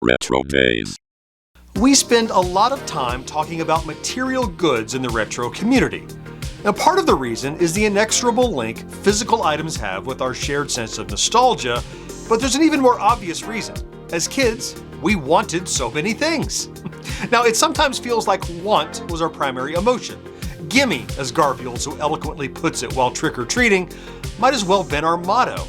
RetroDaze. We spend a lot of time talking about material goods in the retro community. Now, part of the reason is the inexorable link physical items have with our shared sense of nostalgia, but there's an even more obvious reason. As kids, we wanted so many things. Now, it sometimes feels like want was our primary emotion. Gimme, as Garfield so eloquently puts it while trick-or-treating, might as well have been our motto.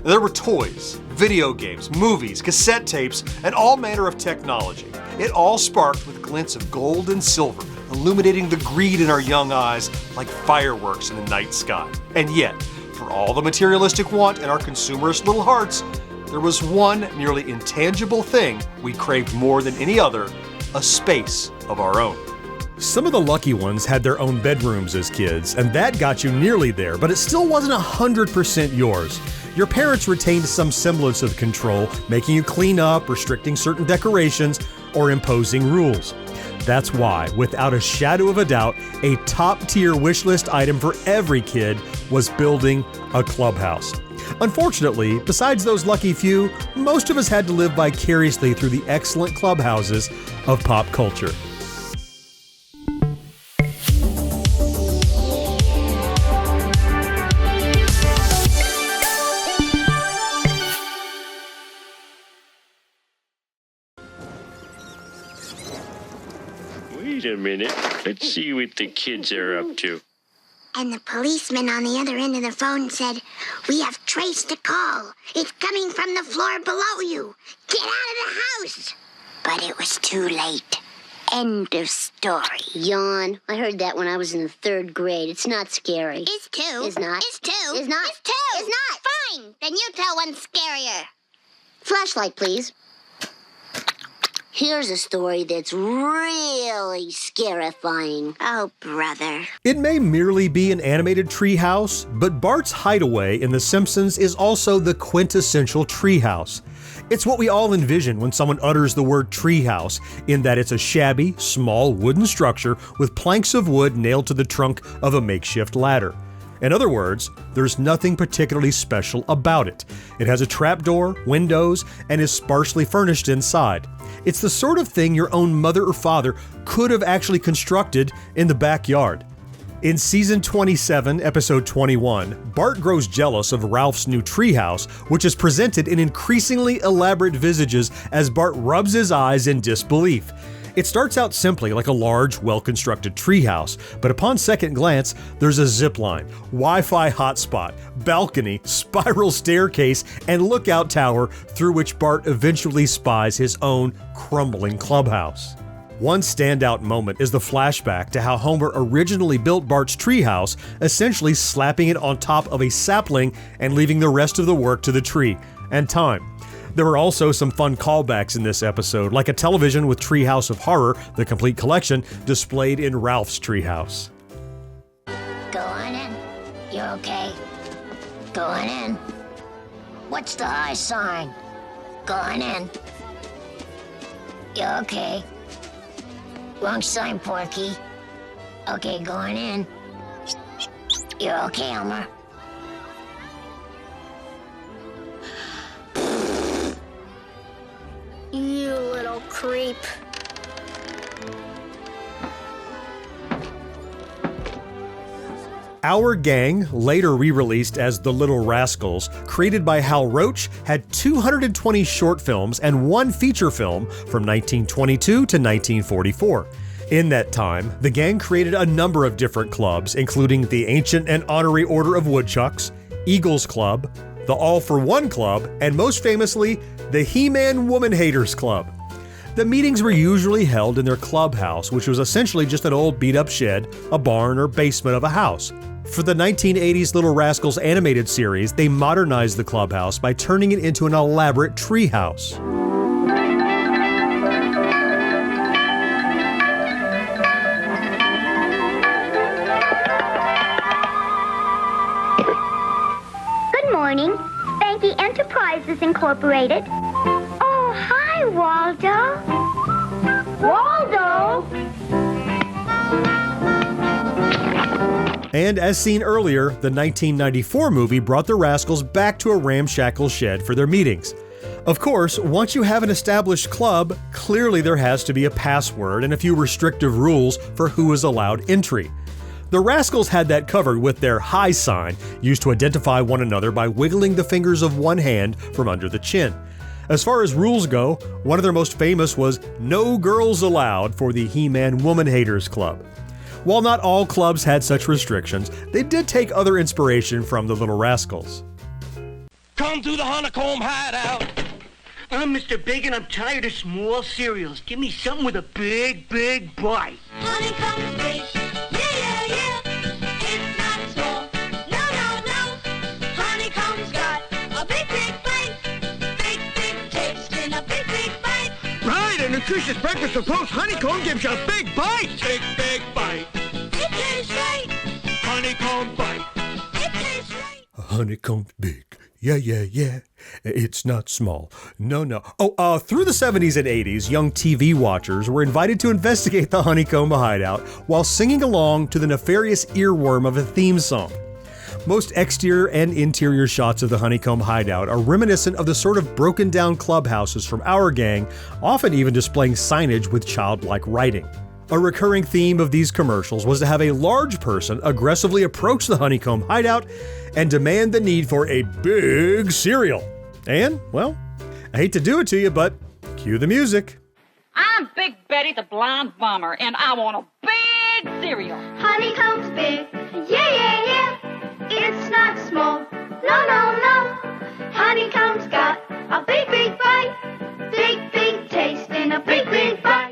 There were toys, video games, movies, cassette tapes, and all manner of technology. It all sparked with glints of gold and silver, illuminating the greed in our young eyes like fireworks in the night sky. And yet, for all the materialistic want in our consumerist little hearts, there was one nearly intangible thing we craved more than any other: a space of our own. Some of the lucky ones had their own bedrooms as kids, and that got you nearly there, but it still wasn't 100% yours. Your parents retained some semblance of control, making you clean up, restricting certain decorations, or imposing rules. That's why, without a shadow of a doubt, a top-tier wish list item for every kid was building a clubhouse. Unfortunately, besides those lucky few, most of us had to live vicariously through the excellent clubhouses of pop culture. Wait a minute. Let's see what the kids are up to. And the policeman on the other end of the phone said, "We have traced a call. It's coming from the floor below you. Get out of the house." But it was too late. End of story. Yawn. I heard that when I was in the 3rd grade. It's not scary. Is two. Is not. Is two. Is not. Is two. Is not. Fine. Then you tell one scarier. Flashlight, please. Here's a story that's really scarifying. Oh, brother. It may merely be an animated treehouse, but Barts Hideaway in The Simpsons is also the quintessential treehouse. It's what we all envision when someone utters the word treehouse, in that it's a shabby, small wooden structure with planks of wood nailed to the trunk of a makeshift ladder. In other words, there's nothing particularly special about it. It has a trapdoor, windows, and is sparsely furnished inside. It's the sort of thing your own mother or father could have actually constructed in the backyard. In season 27, episode 21, Bart grows jealous of Ralph's new treehouse, which is presented in increasingly elaborate visages as Bart rubs his eyes in disbelief. It starts out simply like a large, well-constructed treehouse, but upon second glance, there's a zip line, Wi-Fi hotspot, balcony, spiral staircase, and lookout tower through which Bart eventually spies his own crumbling clubhouse. One standout moment is the flashback to how Homer originally built Bart's treehouse, essentially slapping it on top of a sapling and leaving the rest of the work to the tree and time. There were also some fun callbacks in this episode, like a television with Treehouse of Horror, the complete collection, displayed in Ralph's treehouse. Go on in. You're okay. Go on in. What's the high sign? Go on in. You're okay. Wrong sign, Porky. Okay, go on in. You're okay, Elmer. You little creep. Our Gang, later re-released as The Little Rascals, created by Hal Roach, had 220 short films and 1 feature film from 1922 to 1944. In that time, the gang created a number of different clubs, including the Ancient and Honorary Order of Woodchucks, Eagles Club, the All for One Club, and most famously, the He-Man Woman Haters Club. The meetings were usually held in their clubhouse, which was essentially just an old beat-up shed, a barn, or basement of a house. For the 1980s Little Rascals animated series, they modernized the clubhouse by turning it into an elaborate treehouse. Good morning. Banky Enterprises Incorporated. Oh, hi, Waldo. Waldo! And as seen earlier, the 1994 movie brought the Rascals back to a ramshackle shed for their meetings. Of course, once you have an established club, clearly there has to be a password and a few restrictive rules for who is allowed entry. The Rascals had that covered with their high sign, used to identify one another by wiggling the fingers of one hand from under the chin. As far as rules go, one of their most famous was "No Girls Allowed" for the He-Man Woman Haters Club. While not all clubs had such restrictions, they did take other inspiration from the Little Rascals. Come to the Honeycomb Hideout. I'm Mr. Big and I'm tired of small cereals. Give me something with a big, big bite. Honeycomb's big, yeah, yeah, yeah. It's not small, no, no, no. Honeycomb's got a big, big bite. Big, big taste in a big, big bite. Right, a nutritious breakfast of Post Honeycomb gives you a big bite. Big, big bite. It tastes right. Honeycomb bite. It tastes right. Honeycomb's big. Yeah, yeah, yeah. It's not small. No, no. Through the 70s and 80s, young TV watchers were invited to investigate the Honeycomb Hideout while singing along to the nefarious earworm of a theme song. Most exterior and interior shots of the Honeycomb Hideout are reminiscent of the sort of broken down clubhouses from our gang, often even displaying signage with childlike writing. A recurring theme of these commercials was to have a large person aggressively approach the Honeycomb Hideout and demand the need for a big cereal. And, well, I hate to do it to you, but cue the music. I'm Big Betty the Blind Bomber, and I want a big cereal. Honeycomb's big, yeah, yeah, yeah. It's not small, no, no, no. Honeycomb's got a big, big bite. Big, big taste in a big, big bite.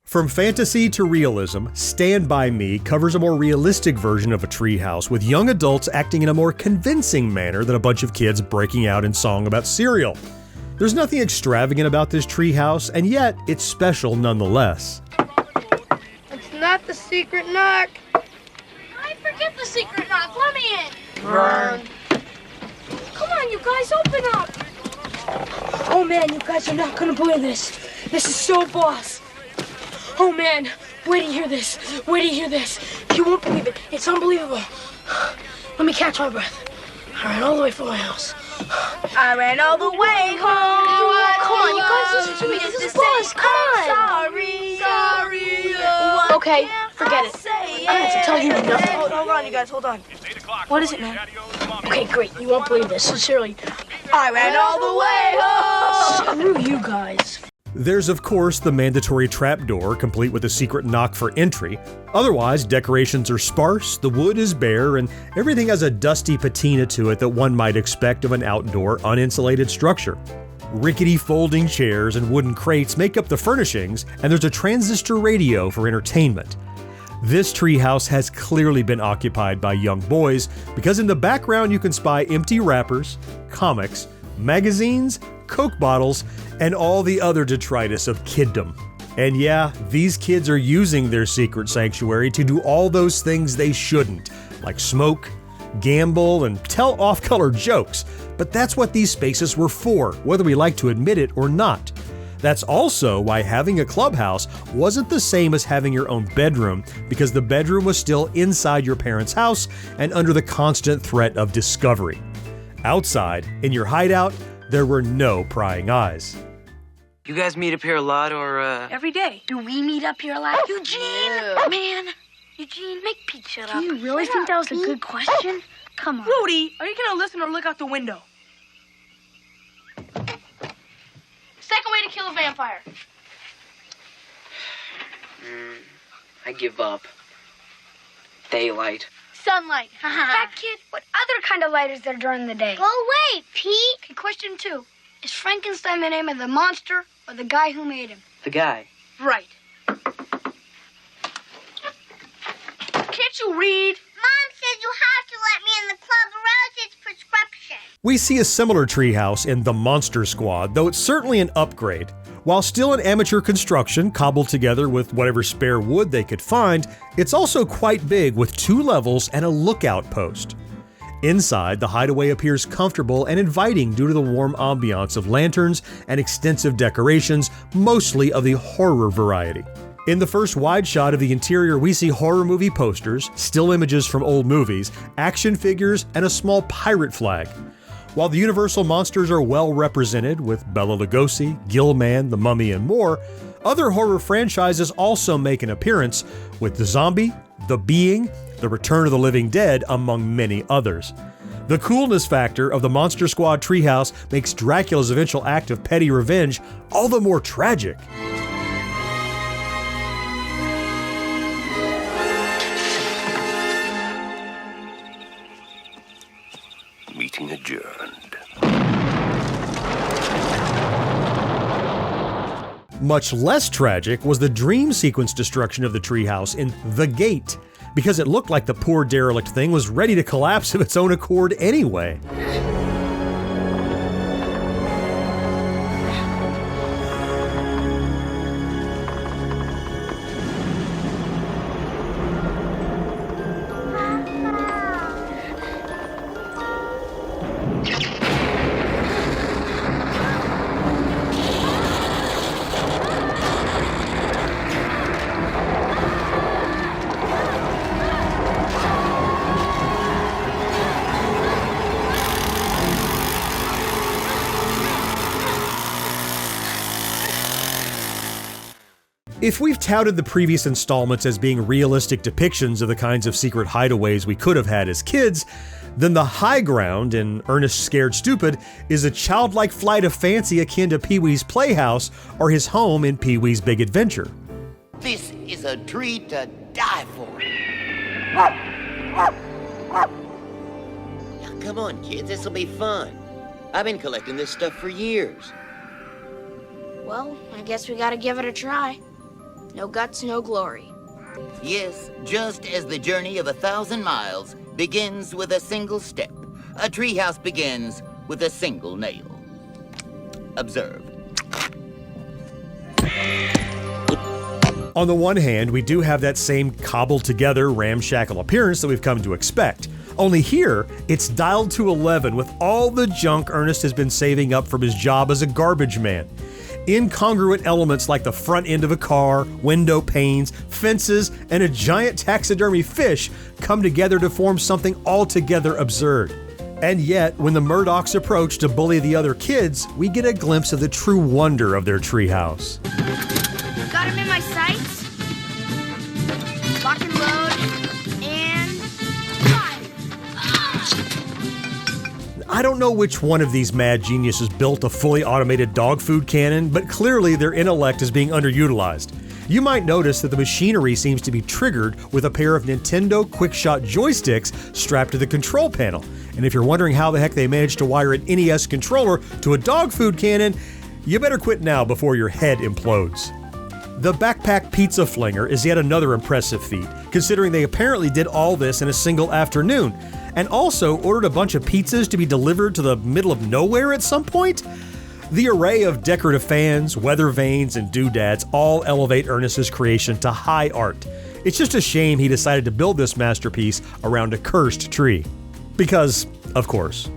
From fantasy to realism, Stand By Me covers a more realistic version of a treehouse, with young adults acting in a more convincing manner than a bunch of kids breaking out in song about cereal. There's nothing extravagant about this treehouse, and yet it's special nonetheless. It's not the secret knock. I forget the secret knock. Let me in. Burn. Come on, you guys, open up. Oh man, you guys are not gonna believe this. This is so boss. Oh man, wait till you hear this. Wait till you hear this. You won't believe it. It's unbelievable. Let me catch my breath. I ran all the way from my house. I ran all the way home. Come on, you guys, listen to me. This is boss. Come on. Sorry. Okay, forget it. I don't have to tell you nothing. Hold on, you guys. Hold on. What is it, man? Okay, great. You won't believe this. Sincerely. I ran all the way home. Screw you guys. There's, of course, the mandatory trapdoor, complete with a secret knock for entry. Otherwise, decorations are sparse, the wood is bare, and everything has a dusty patina to it that one might expect of an outdoor, uninsulated structure. Rickety folding chairs and wooden crates make up the furnishings, and there's a transistor radio for entertainment. This treehouse has clearly been occupied by young boys, because in the background you can spy empty wrappers, comics, magazines, Coke bottles, and all the other detritus of kiddom. And yeah, these kids are using their secret sanctuary to do all those things they shouldn't, like smoke, gamble, and tell off-color jokes. But that's what these spaces were for, whether we like to admit it or not. That's also why having a clubhouse wasn't the same as having your own bedroom, because the bedroom was still inside your parents' house and under the constant threat of discovery. Outside, in your hideout, there were no prying eyes. You guys meet up here a lot, or, Every day. Do we meet up here a lot? Eugene! Yeah. Man! Eugene, make Pete shut up. Do you really think that was a good question? Come on. Rudy, are you gonna listen or look out the window? Second way to kill a vampire. I give up. Daylight. Sunlight. Fat kid, what other kind of light is there during the day? Go away, Pete. Okay, question 2. Is Frankenstein the name of the monster or the guy who made him? The guy. Right. Can't you read? Mom says you have to let me in the club or else it's prescription. We see a similar treehouse in The Monster Squad, though it's certainly an upgrade. While still an amateur construction cobbled together with whatever spare wood they could find, it's also quite big with 2 levels and a lookout post. Inside, the hideaway appears comfortable and inviting due to the warm ambiance of lanterns and extensive decorations, mostly of the horror variety. In the first wide shot of the interior, we see horror movie posters, still images from old movies, action figures, and a small pirate flag. While the Universal monsters are well represented with Bela Lugosi, Gilman, the Mummy, and more, other horror franchises also make an appearance with The Zombie, The Being, The Return of the Living Dead, among many others. The coolness factor of the Monster Squad Treehouse makes Dracula's eventual act of petty revenge all the more tragic. Meeting adjourned. Much less tragic was the dream sequence destruction of the treehouse in The Gate, because it looked like the poor derelict thing was ready to collapse of its own accord anyway. If we've touted the previous installments as being realistic depictions of the kinds of secret hideaways we could have had as kids, then the high ground in Ernest Scared Stupid is a childlike flight of fancy akin to Pee-wee's Playhouse or his home in Pee-wee's Big Adventure. This is a treat to die for. Now, come on, kids, this'll be fun. I've been collecting this stuff for years. Well, I guess we gotta give it a try. No guts, no glory. Yes, just as the journey of 1,000 miles begins with a single step, a treehouse begins with a single nail. Observe. On the one hand, we do have that same cobbled-together, ramshackle appearance that we've come to expect. Only here, it's dialed to 11 with all the junk Ernest has been saving up from his job as a garbage man. Incongruent elements like the front end of a car, window panes, fences, and a giant taxidermy fish come together to form something altogether absurd. And yet, when the Murdochs approach to bully the other kids, we get a glimpse of the true wonder of their treehouse. Got him in my sights. Lock and load. And fire. I don't know which one of these mad geniuses built a fully automated dog food cannon, but clearly their intellect is being underutilized. You might notice that the machinery seems to be triggered with a pair of Nintendo QuickShot joysticks strapped to the control panel. And if you're wondering how the heck they managed to wire an NES controller to a dog food cannon, you better quit now before your head implodes. The backpack pizza flinger is yet another impressive feat, considering they apparently did all this in a single afternoon, and also ordered a bunch of pizzas to be delivered to the middle of nowhere at some point. The array of decorative fans, weather vanes, and doodads all elevate Ernest's creation to high art. It's just a shame he decided to build this masterpiece around a cursed tree. Because, of course.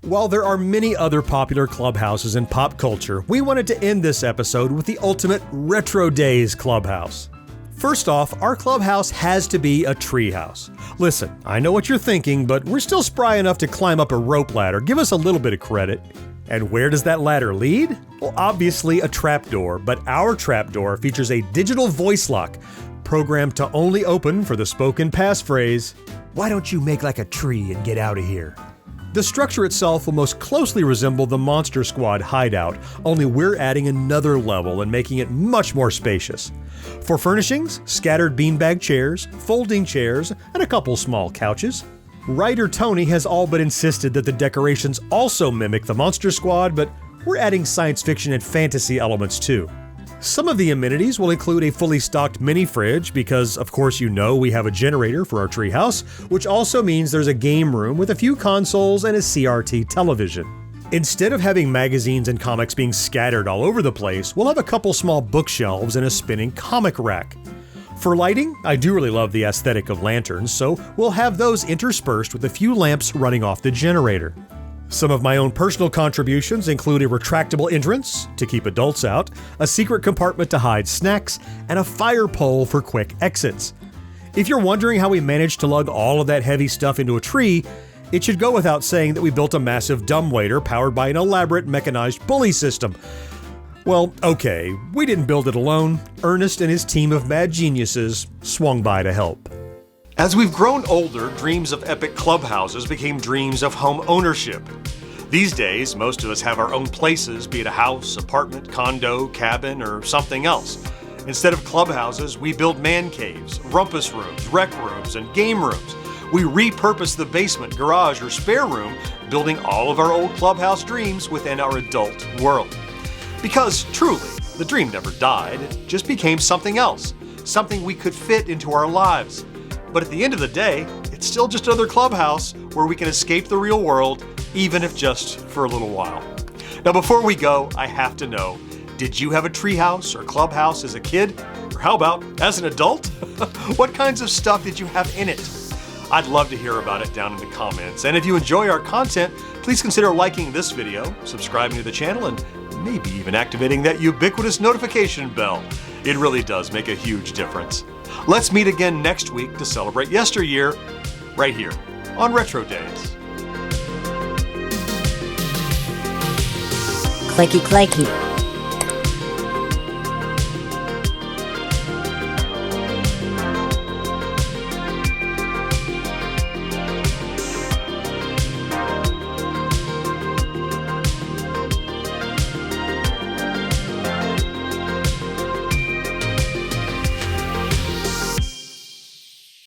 While there are many other popular clubhouses in pop culture, we wanted to end this episode with the ultimate RetroDaze clubhouse. First off, our clubhouse has to be a treehouse. Listen, I know what you're thinking, but we're still spry enough to climb up a rope ladder. Give us a little bit of credit. And where does that ladder lead? Well, obviously a trapdoor, but our trapdoor features a digital voice lock, programmed to only open for the spoken passphrase, "Why don't you make like a tree and get out of here?" The structure itself will most closely resemble the Monster Squad hideout, only we're adding another level and making it much more spacious. For furnishings, scattered beanbag chairs, folding chairs, and a couple small couches. Writer Tony has all but insisted that the decorations also mimic the Monster Squad, but we're adding science fiction and fantasy elements too. Some of the amenities will include a fully stocked mini fridge because, of course, you know we have a generator for our treehouse, which also means there's a game room with a few consoles and a CRT television. Instead of having magazines and comics being scattered all over the place, we'll have a couple small bookshelves and a spinning comic rack. For lighting, I do really love the aesthetic of lanterns, so we'll have those interspersed with a few lamps running off the generator. Some of my own personal contributions include a retractable entrance to keep adults out, a secret compartment to hide snacks, and a fire pole for quick exits. If you're wondering how we managed to lug all of that heavy stuff into a tree, It should go without saying that we built a massive dumbwaiter powered by an elaborate mechanized pulley system. Well, okay, we didn't build it alone. Ernest and his team of mad geniuses swung by to help. As we've grown older, dreams of epic clubhouses became dreams of home ownership. These days, most of us have our own places, be it a house, apartment, condo, cabin, or something else. Instead of clubhouses, we build man caves, rumpus rooms, rec rooms, and game rooms. We repurpose the basement, garage, or spare room, building all of our old clubhouse dreams within our adult world. Because, truly, the dream never died, it just became something else, something we could fit into our lives. But at the end of the day, it's still just another clubhouse where we can escape the real world, even if just for a little while. Now before we go, I have to know, did you have a treehouse or clubhouse as a kid? Or how about as an adult? What kinds of stuff did you have in it? I'd love to hear about it down in the comments. And if you enjoy our content, please consider liking this video, subscribing to the channel, and maybe even activating that ubiquitous notification bell. It really does make a huge difference. Let's meet again next week to celebrate Yesteryear, right here on RetroDaze. Clicky clacky.